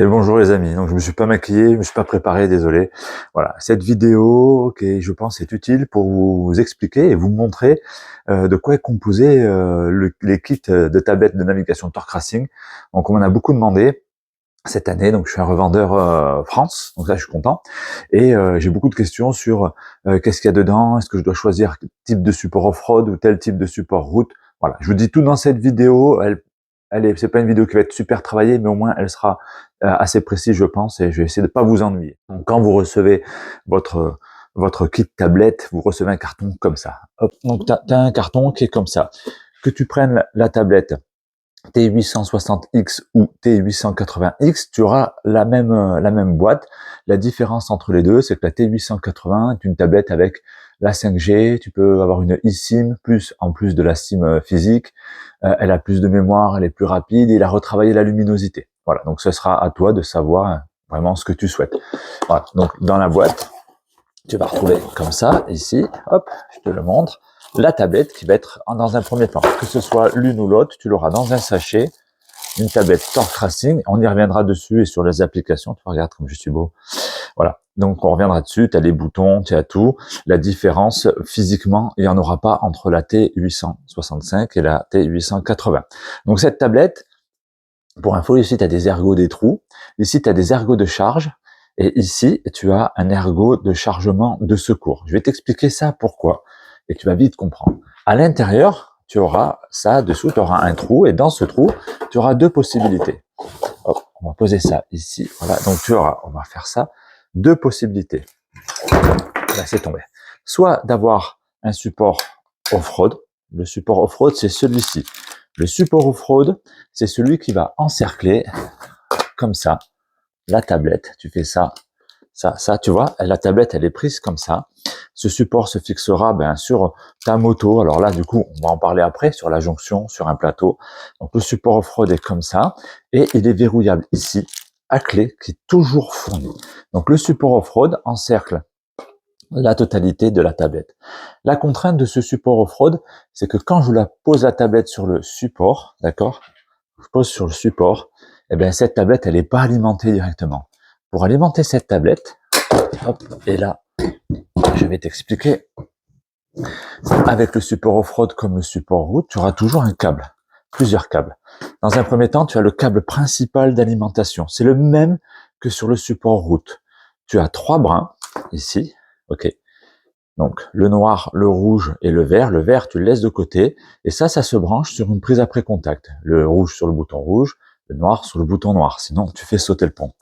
Et bonjour les amis, donc je me suis pas maquillé, je me suis pas préparé, désolé. Voilà, cette vidéo qui je pense est utile pour vous expliquer et vous montrer de quoi est composé les kits de tablettes de navigation Torque Racing. Donc on m'en a beaucoup demandé cette année, donc je suis un revendeur France, donc là je suis content. Et j'ai beaucoup de questions sur qu'est-ce qu'il y a dedans, est-ce que je dois choisir type de support off-road ou tel type de support route. Voilà, je vous dis tout dans cette vidéo. C'est pas une vidéo qui va être super travaillée, mais au moins elle sera assez précise, je pense, et je vais essayer de pas vous ennuyer. Donc quand vous recevez votre kit tablette, vous recevez un carton comme ça. Hop, donc t'as un carton qui est comme ça. Que tu prennes la tablette T860X ou T880X, tu auras la même boîte. La différence entre les deux, c'est que la T880 est une tablette avec la 5G, tu peux avoir une eSIM, en plus de la SIM physique, elle a plus de mémoire, elle est plus rapide, et il a retravaillé la luminosité. Voilà, donc ce sera à toi de savoir vraiment ce que tu souhaites. Voilà, donc dans la boîte, tu vas retrouver comme ça, ici, hop, je te le montre, la tablette qui va être dans un premier temps. Que ce soit l'une ou l'autre, tu l'auras dans un sachet, une tablette Torque Racing, on y reviendra dessus et sur les applications, tu regardes comme je suis beau. Voilà, donc on reviendra dessus, tu as les boutons, tu as tout. La différence, physiquement, il n'y en aura pas entre la T865 et la T880. Donc cette tablette, pour info, ici tu as des ergots des trous, ici tu as des ergots de charge, et ici tu as un ergot de chargement de secours. Je vais t'expliquer ça pourquoi, et tu vas vite comprendre. À l'intérieur, tu auras ça, dessous tu auras un trou, et dans ce trou, tu auras deux possibilités. Hop, on va poser ça ici, voilà, donc tu auras, on va faire ça, deux possibilités. Laissez tomber. Soit d'avoir un support off-road. Le support off-road, c'est celui-ci. Le support off-road, c'est celui qui va encercler, comme ça, la tablette. Tu fais ça, ça, tu vois, la tablette, elle est prise comme ça. Ce support se fixera sur ta moto. Alors là, du coup, on va en parler après, sur la jonction, sur un plateau. Donc le support off-road est comme ça, et il est verrouillable ici, à clé, qui est toujours fournie. Donc le support off-road encercle la totalité de la tablette. La contrainte de ce support off-road, c'est que quand je la pose la tablette sur le support, d'accord, je pose sur le support, et bien cette tablette, elle n'est pas alimentée directement. Pour alimenter cette tablette, hop, et là, je vais t'expliquer. Avec le support off-road comme le support route, tu auras toujours un câble, plusieurs câbles. Dans un premier temps, tu as le câble principal d'alimentation. C'est le même que sur le support route. Tu as trois brins, ici, ok. Donc, le noir, le rouge et le vert. Le vert, tu le laisses de côté. Et ça se branche sur une prise après contact. Le rouge sur le bouton rouge, le noir sur le bouton noir. Sinon, tu fais sauter le pont.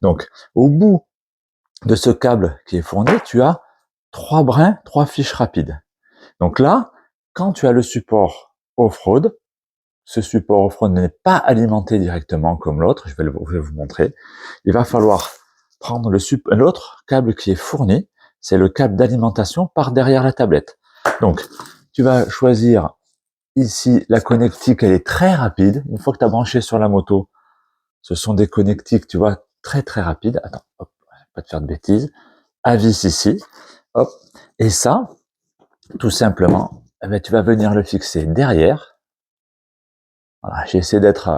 Donc, au bout de ce câble qui est fourni, tu as trois brins, trois fiches rapides. Donc là, quand tu as le support off-road, ce support off-road n'est pas alimenté directement comme l'autre. Je vais vous montrer. Il va falloir prendre l'autre câble qui est fourni. C'est le câble d'alimentation par derrière la tablette. Donc, tu vas choisir ici la connectique, elle est très rapide. Une fois que tu as branché sur la moto, ce sont des connectiques, tu vois, très très rapides. Attends, hop, pas te faire de bêtises. À vis ici, hop. Et ça, tout simplement, tu vas venir le fixer derrière. Voilà, j'ai essayé d'être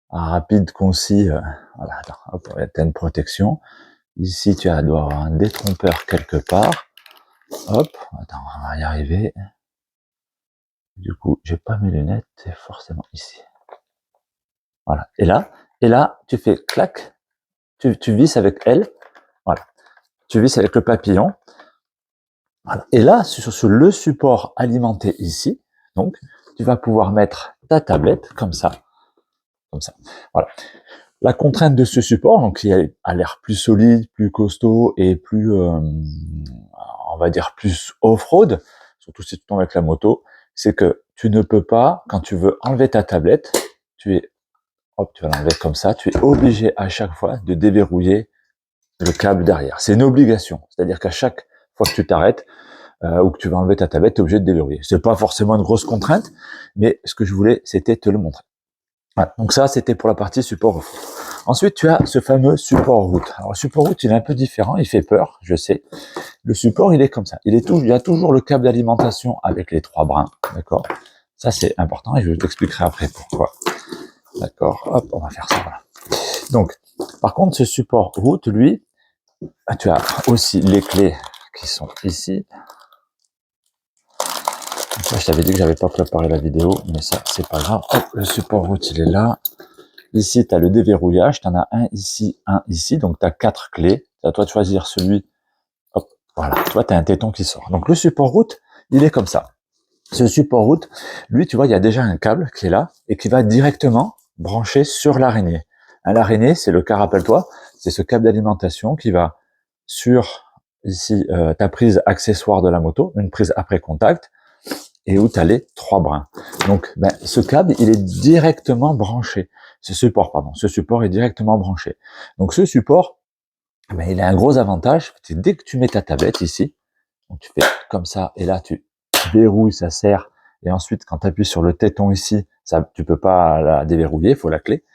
rapide, concis. Voilà, attends, hop, tu as une protection. Ici, tu dois avoir un détrompeur quelque part. Hop, attends, on va y arriver. Du coup, j'ai pas mes lunettes, c'est forcément ici. Voilà. Et là, tu fais clac, tu visses avec elle. Voilà. Tu visses avec le papillon. Voilà. Et là, sur le support alimenté ici, donc, tu vas pouvoir mettre ta tablette comme ça. Comme ça. Voilà. La contrainte de ce support, donc, qui a l'air plus solide, plus costaud et plus, on va dire, plus off-road, surtout si tu tombes avec la moto, c'est que tu ne peux pas, quand tu veux enlever ta tablette, tu vas l'enlever comme ça, tu es obligé à chaque fois de déverrouiller le câble derrière. C'est une obligation. C'est-à-dire qu'à chaque fois que tu t'arrêtes, ou que tu vas enlever ta tablette, tu es obligé de déverrouiller. C'est pas forcément une grosse contrainte, mais ce que je voulais, c'était te le montrer. Voilà. Donc ça, c'était pour la partie support route. Ensuite, tu as ce fameux support route. Alors, le support route, il est un peu différent, il fait peur, je sais. Le support, il est comme ça. Il y a toujours le câble d'alimentation avec les trois brins, d'accord? Ça, c'est important et je t'expliquerai après pourquoi. D'accord, hop, on va faire ça, voilà. Donc, Par contre, ce support route, lui, tu as aussi les clés qui sont ici. Ça, je t'avais dit que j'avais pas préparé la vidéo, mais ça, c'est pas grave. Hop, le support route, il est là. Ici, tu as le déverrouillage. Tu en as un ici. Donc, tu as 4 clés. C'est à toi de choisir celui. Hop, voilà. Toi, tu as un téton qui sort. Donc, le support route, il est comme ça. Ce support route, lui, tu vois, il y a déjà un câble qui est là et qui va directement brancher sur l'araignée. L'araignée, c'est le cas, rappelle-toi, c'est ce câble d'alimentation qui va sur ici ta prise accessoire de la moto, une prise après contact, et où tu as les 3 brins. Donc, ce câble, il est directement branché. Ce support est directement branché. Donc, ce support, il a un gros avantage. C'est dès que tu mets ta tablette ici, donc tu fais comme ça, et là, tu verrouilles, ça serre. Et ensuite, quand tu appuies sur le téton ici, ça, tu peux pas la déverrouiller, il faut la clé.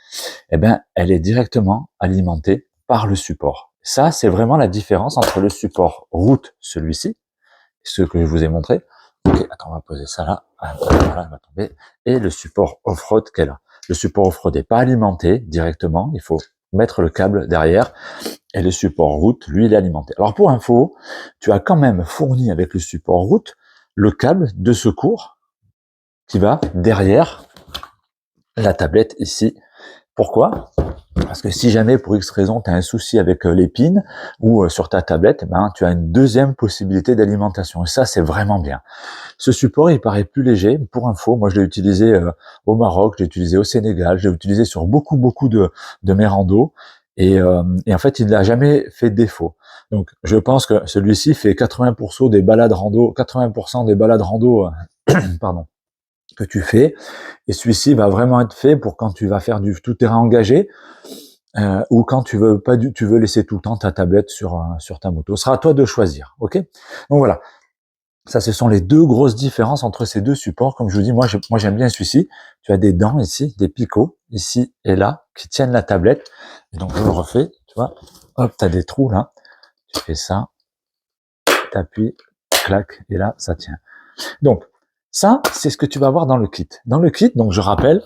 Elle est directement alimentée par le support. Ça, c'est vraiment la différence entre le support route, celui-ci, ce que je vous ai montré. Ok, attends, on va poser ça là. Voilà, elle va tomber. Et le support off-road qu'elle a. Le support off-road n'est pas alimenté directement. Il faut mettre le câble derrière. Et le support route, lui, il est alimenté. Alors, pour info, tu as quand même fourni avec le support route le câble de secours qui va derrière la tablette ici. Pourquoi? Parce que si jamais, pour X raison, tu as un souci avec l'épine ou sur ta tablette, tu as une deuxième possibilité d'alimentation. Et ça, c'est vraiment bien. Ce support, il paraît plus léger. Pour info, moi, je l'ai utilisé au Maroc, je l'ai utilisé au Sénégal, je l'ai utilisé sur beaucoup de mes randos. Et en fait, il n'a jamais fait défaut. Donc, je pense que celui-ci fait 80% des balades rando, 80% des balades rando, pardon, que tu fais. Et celui-ci va vraiment être fait pour quand tu vas faire du tout-terrain engagé, ou quand tu veux pas tu veux laisser tout le temps ta tablette sur ta moto. Ce sera à toi de choisir, ok? Donc voilà. Ça, ce sont les deux grosses différences entre ces deux supports. Comme je vous dis, moi j'aime bien celui-ci. Tu as des dents ici, des picots, ici et là, qui tiennent la tablette. Et donc, je le refais, tu vois. Hop, tu as des trous là. Tu fais ça, t'appuies, clac, et là, ça tient. Donc, ça, c'est ce que tu vas voir dans le kit. Dans le kit, donc je rappelle,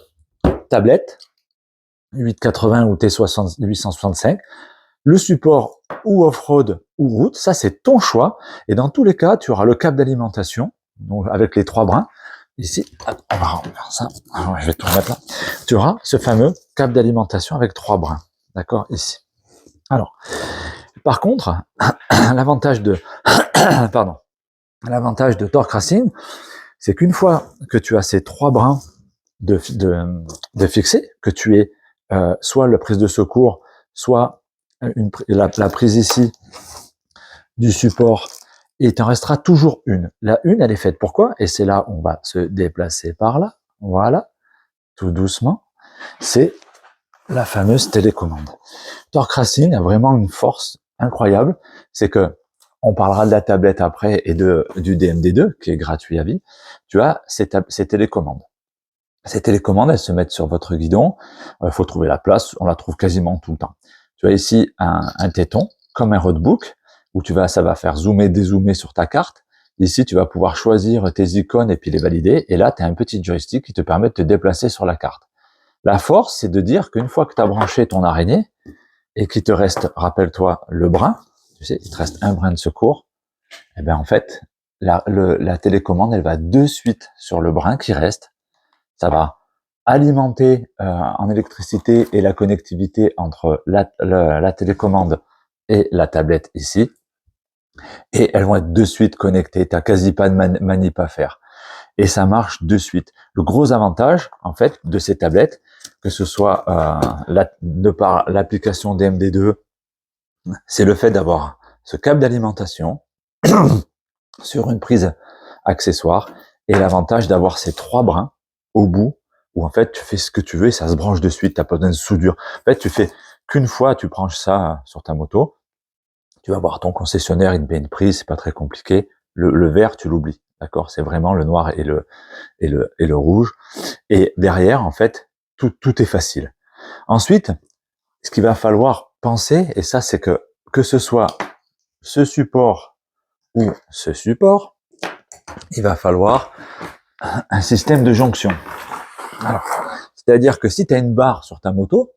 tablette, 880 ou T865, le support ou off-road ou route, ça c'est ton choix. Et dans tous les cas, tu auras le câble d'alimentation, donc avec les 3 brins. Ici, on va remettre ça. Alors, je vais tout remettre là. Tu auras ce fameux câble d'alimentation avec 3 brins. D'accord? Ici. Alors, par contre, l'avantage de, pardon, l'avantage de Torque Racing, c'est qu'une fois que tu as ces 3 brins de fixer, que tu aies soit la prise de secours, soit la prise ici du support, et il t'en restera toujours une. La une, elle est faite pourquoi? Et c'est là, on va se déplacer par là, voilà, tout doucement. C'est la fameuse télécommande. Torque Racing a vraiment une force incroyable, c'est que on parlera de la tablette après et du DMD2 qui est gratuit à vie. Tu as ces télécommandes. Ces télécommandes, elles se mettent sur votre guidon. Il faut trouver la place. On la trouve quasiment tout le temps. Tu as ici un téton, comme un roadbook, où ça va faire zoomer, dézoomer sur ta carte. Ici, tu vas pouvoir choisir tes icônes et puis les valider. Et là, tu as un petit joystick qui te permet de te déplacer sur la carte. La force, c'est de dire qu'une fois que tu as branché ton araignée et qu'il te reste, rappelle-toi, le brin, tu sais, il te reste un brin de secours, et bien en fait, la télécommande, elle va de suite sur le brin qui reste. Ça va alimenter en électricité et la connectivité entre la télécommande et la tablette ici. Et elles vont être de suite connectées. Tu n'as quasi pas de manip à faire. Et ça marche de suite. Le gros avantage, en fait, de ces tablettes, que ce soit de par l'application DMD2, c'est le fait d'avoir ce câble d'alimentation sur une prise accessoire et l'avantage d'avoir ces 3 brins au bout où en fait tu fais ce que tu veux et ça se branche de suite, t'as pas besoin de soudure. En fait, tu fais qu'une fois, tu branches ça sur ta moto, tu vas voir ton concessionnaire, il te met une prise, c'est pas très compliqué. Le vert, tu l'oublies, d'accord? C'est vraiment le noir et le rouge. Et derrière, en fait, tout est facile. Ensuite, ce qu'il va falloir penser, et ça c'est que ce soit ce support ou ce support, il va falloir un système de jonction. Alors, c'est-à-dire que si tu as une barre sur ta moto,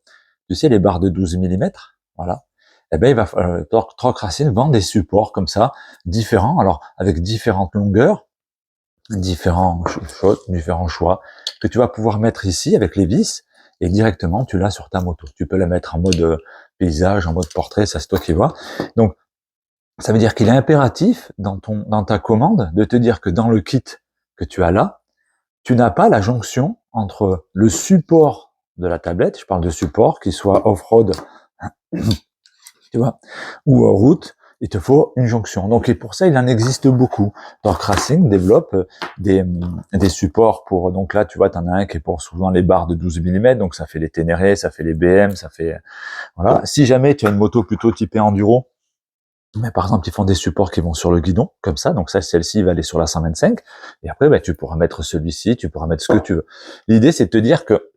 tu sais, les barres de 12 millimètres, voilà. Eh ben, Torque Racing vend des supports comme ça, différents, alors avec différentes longueurs, différents choix, que tu vas pouvoir mettre ici avec les vis, et directement tu l'as sur ta moto. Tu peux la mettre en mode paysage, en mode portrait, ça c'est toi qui vois. Donc, ça veut dire qu'il est impératif dans ta commande de te dire que dans le kit que tu as là, tu n'as pas la jonction entre le support de la tablette, je parle de support, qu'il soit off-road, tu vois, ou route, il te faut une jonction. Donc, et pour ça, il en existe beaucoup. Torque Racing développe des supports pour, donc là, tu vois, tu en as un qui est pour souvent les barres de 12 millimètres, donc ça fait les Ténéré, ça fait les BM, ça fait, voilà. Si jamais tu as une moto plutôt typée enduro, mais par exemple, ils font des supports qui vont sur le guidon, comme ça. Donc ça, celle-ci va aller sur la 125. Et après, tu pourras mettre celui-ci, tu pourras mettre ce que tu veux. L'idée, c'est de te dire que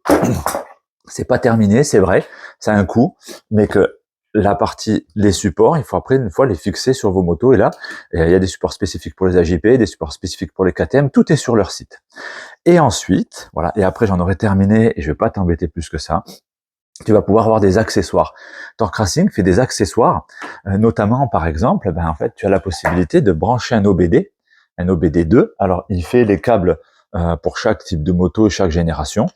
c'est pas terminé, c'est vrai, ça a un coût, mais que la partie, les supports, il faut après, une fois, les fixer sur vos motos. Et là, il y a des supports spécifiques pour les AJP, des supports spécifiques pour les KTM, tout est sur leur site. Et ensuite, voilà, et après, j'en aurai terminé et je vais pas t'embêter plus que ça. Tu vas pouvoir avoir des accessoires. Torque Racing fait des accessoires, notamment par exemple, en fait, tu as la possibilité de brancher un OBD 2. Alors, il fait les câbles pour chaque type de moto et chaque génération.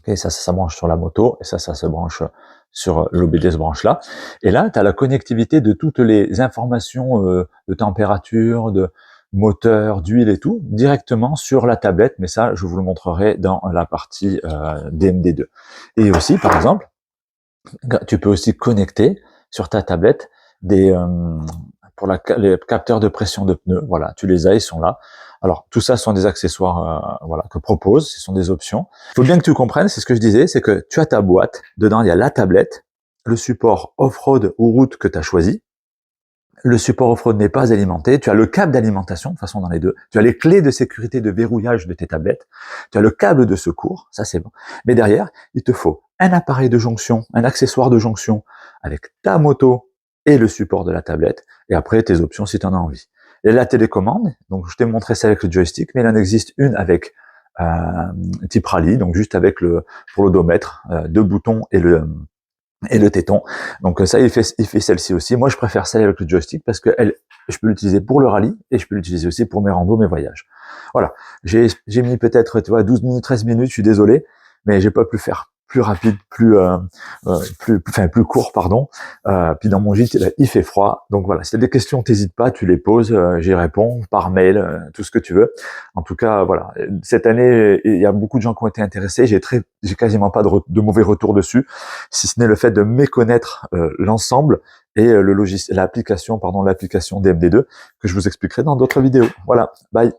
Et ça branche sur la moto, et ça se branche sur l'OBD, se branche là. Et là, tu as la connectivité de toutes les informations de température, de moteur, d'huile et tout, directement sur la tablette, mais ça, je vous le montrerai dans la partie DMD2. Et aussi, par exemple, tu peux aussi connecter sur ta tablette des pour les capteurs de pression de pneus. Voilà, tu les as, ils sont là. Alors tout ça sont des accessoires, voilà, que propose. Ce sont des options. Il faut bien que tu comprennes. C'est ce que je disais, c'est que tu as ta boîte. Dedans, il y a la tablette, le support off-road ou route que tu as choisi. Le support off-road n'est pas alimenté. Tu as le câble d'alimentation, de toute façon dans les deux. Tu as les clés de sécurité de verrouillage de tes tablettes. Tu as le câble de secours, ça c'est bon. Mais derrière, il te faut un appareil de jonction, un accessoire de jonction avec ta moto et le support de la tablette. Et après, tes options si tu en as envie. Et la télécommande, donc je t'ai montré ça avec le joystick, mais il en existe une avec type rallye, donc juste avec pour l'odomètre, deux boutons et le téton. Donc ça, il fait celle-ci aussi. Moi, je préfère celle avec le joystick parce que je peux l'utiliser pour le rallye et je peux l'utiliser aussi pour mes randos, mes voyages. Voilà. J'ai mis peut-être, tu vois, 12 minutes, 13 minutes, je suis désolé, mais j'ai pas pu faire plus rapide, plus court, pardon. Puis dans mon gîte, il fait froid. Donc voilà, si tu as des questions, t'hésites pas, tu les poses, j'y réponds par mail, tout ce que tu veux. En tout cas, voilà. Cette année, il y a beaucoup de gens qui ont été intéressés. J'ai quasiment pas de mauvais retours dessus, si ce n'est le fait de méconnaître l'ensemble et l'application DMD2 que je vous expliquerai dans d'autres vidéos. Voilà. Bye.